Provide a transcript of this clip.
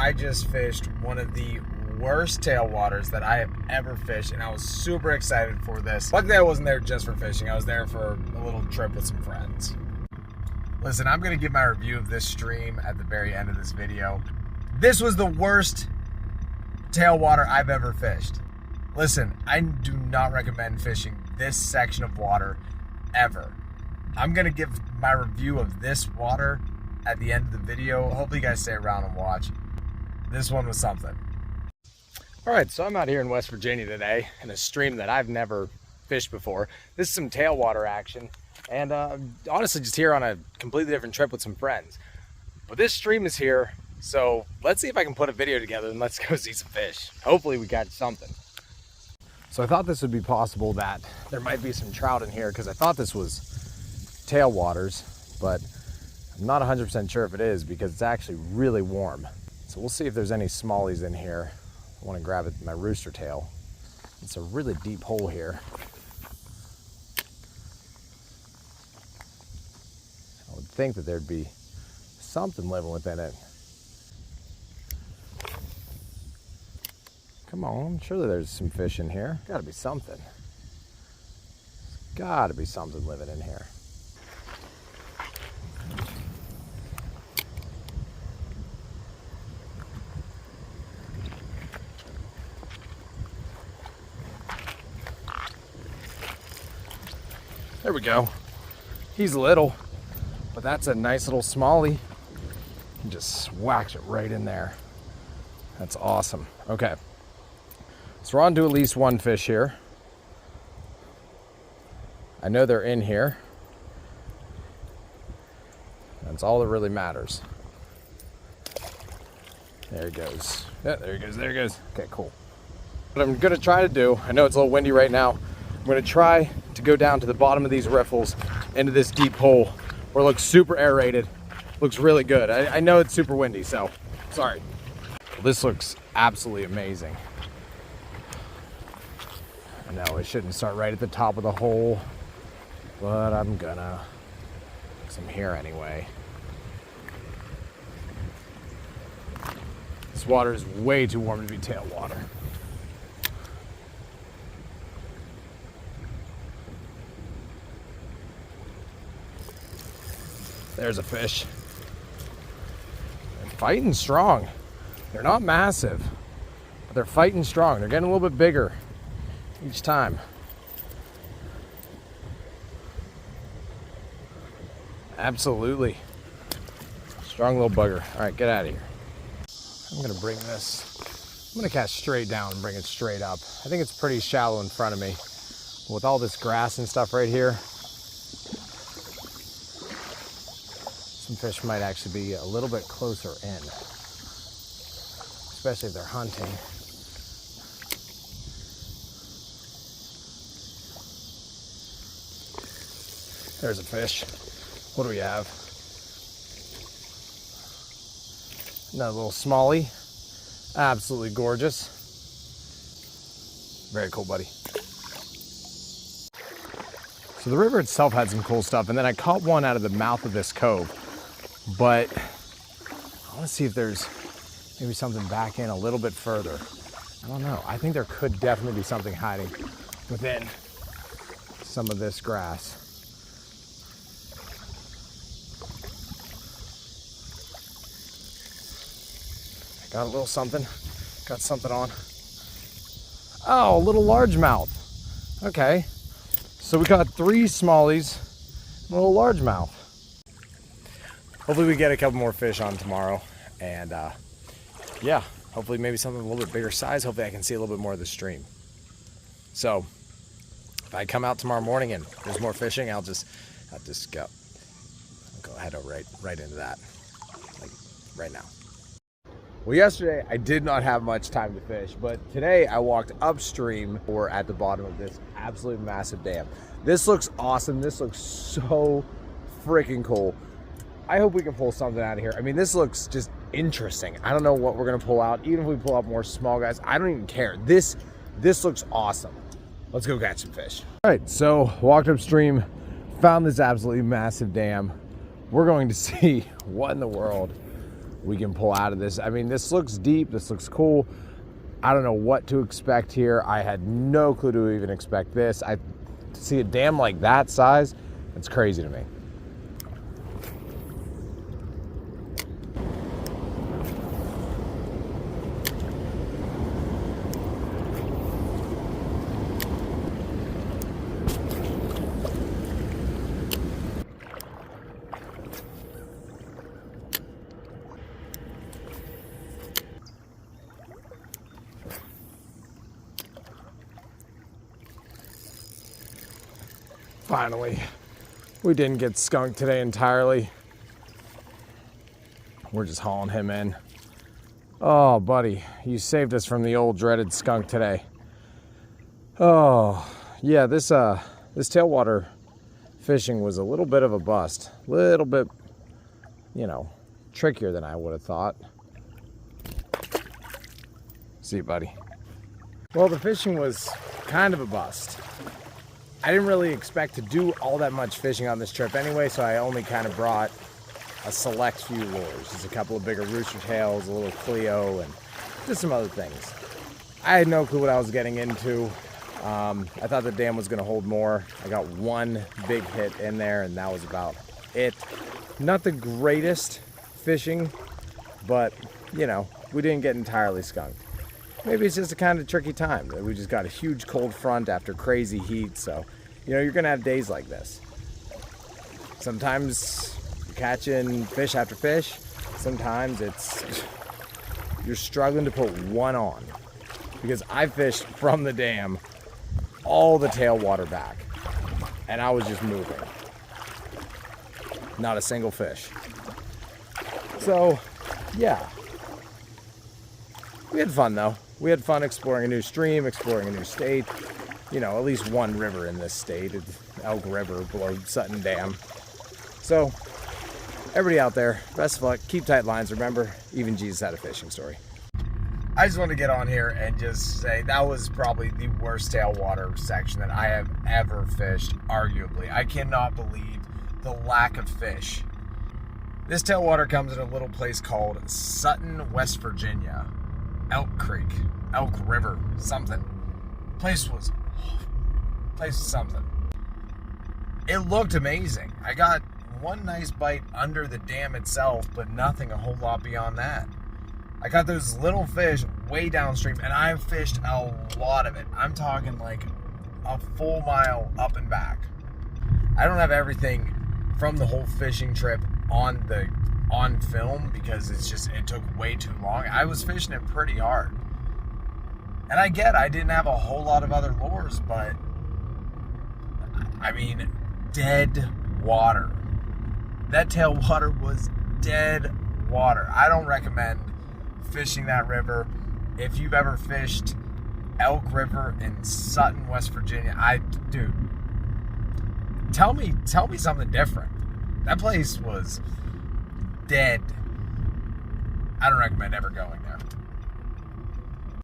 I just fished one of the worst tailwaters that I have ever fished, and I was super excited for this. Luckily, I wasn't there just for fishing. I was there for a little trip with some friends. Listen, I'm going to give my review of this stream at the very end of this video. This was the worst tailwater I've ever fished. Listen, I do not recommend fishing this section of water ever. I'm going to give my review of this water at the end of the video. Hopefully you guys stay around and watch. This one was something. All right, so I'm out here in West Virginia today in a stream that I've never fished before. This is some tailwater action, and honestly just here on a completely different trip with some friends. But this stream is here, so let's see if I can put a video together and let's go see some fish. Hopefully we catch something. So I thought this would be possible, that there might be some trout in here, because I thought this was tailwaters, but I'm not 100% sure if it is because it's actually really warm. So we'll see if there's any smallies in here. I want to grab it with my rooster tail. It's a really deep hole here. I would think that there'd be something living within it. Come on, surely there's some fish in here. Gotta be something. There's gotta be something living in here. There we go. He's little, but that's a nice little smallie. He just whacks it right in there. That's awesome. Okay. So we're on to at least one fish here. I know they're in here. That's all that really matters. There he goes. Yeah, there he goes, there he goes. Okay, cool. What I'm gonna try to do, I know it's a little windy right now, I'm gonna try to go down to the bottom of these riffles into this deep hole where it looks super aerated. Looks really good. I know it's super windy, so sorry. Well, this looks absolutely amazing. I know it shouldn't start right at the top of the hole, but I'm gonna, because I'm here anyway. This water is way too warm to be tailwater. There's a fish. They're fighting strong. They're not massive, but they're fighting strong. They're getting a little bit bigger each time. Absolutely. Strong little bugger. All right, get out of here. I'm gonna bring this, I'm gonna cast straight down and bring it straight up. I think it's pretty shallow in front of me. With all this grass and stuff right here, some fish might actually be a little bit closer in, especially if they're hunting. There's a fish. What do we have? Another little smallie. Absolutely gorgeous. Very cool, buddy. So the river itself had some cool stuff, and then I caught one out of the mouth of this cove. But I want to see if there's maybe something back in a little bit further. I don't know. I think there could definitely be something hiding within some of this grass. Got a little something. Got something on. Oh, a little largemouth. Okay. So we got 3 smallies and a little largemouth. Hopefully we get a couple more fish on tomorrow. And yeah, hopefully maybe something a little bit bigger size. Hopefully I can see a little bit more of the stream. So if I come out tomorrow morning and there's more fishing, I'll just go ahead right into that, like right now. Well, yesterday I did not have much time to fish, but today I walked upstream or at the bottom of this absolute massive dam. This looks awesome. This looks so freaking cool. I hope we can pull something out of here. I mean, this looks just interesting. I don't know what we're gonna pull out. Even if we pull out more small guys, I don't even care. This looks awesome. Let's go catch some fish. All right, so walked upstream, found this absolutely massive dam. We're going to see what in the world we can pull out of this. I mean, this looks deep, this looks cool. I don't know what to expect here. I had no clue to even expect this. To see a dam like that size, it's crazy to me. Finally, we didn't get skunked today entirely. We're just hauling him in. Oh, buddy, you saved us from the old dreaded skunk today. Oh, yeah, this tailwater fishing was a little bit of a bust. Little bit, you know, trickier than I would have thought. See you, buddy. Well, the fishing was kind of a bust. I didn't really expect to do all that much fishing on this trip anyway, so I only kind of brought a select few lures. Just a couple of bigger rooster tails, a little Cleo, and just some other things. I had no clue what I was getting into. I thought the dam was going to hold more. I got one big hit in there, and that was about it. Not the greatest fishing, but, you know, we didn't get entirely skunked. Maybe it's just a kind of tricky time. We just got a huge cold front after crazy heat, so, you know, you're going to have days like this. Sometimes you're catching fish after fish. Sometimes you're struggling to put one on. Because I fished from the dam all the tailwater back, and I was just moving. Not a single fish. So, yeah. We had fun, though. We had fun exploring a new stream, exploring a new state. You know, at least one river in this state. It's Elk River below Sutton Dam. So, everybody out there, best of luck. Keep tight lines. Remember, even Jesus had a fishing story. I just want to get on here and just say that was probably the worst tailwater section that I have ever fished, arguably. I cannot believe the lack of fish. This tailwater comes in a little place called Sutton, West Virginia. Elk Creek, Elk River, something. Place was something. It looked amazing. I got one nice bite under the dam itself, but nothing a whole lot beyond that. I got those little fish way downstream, and I fished a lot of it. I'm talking like a full mile up and back. I don't have everything from the whole fishing trip on film because it took way too long. I was fishing it pretty hard. And I didn't have a whole lot of other lures, but I mean, dead water. That tailwater was dead water. I don't recommend fishing that river. If you've ever fished Elk River in Sutton, West Virginia, dude, tell me something different. That place was dead. I don't recommend ever going there.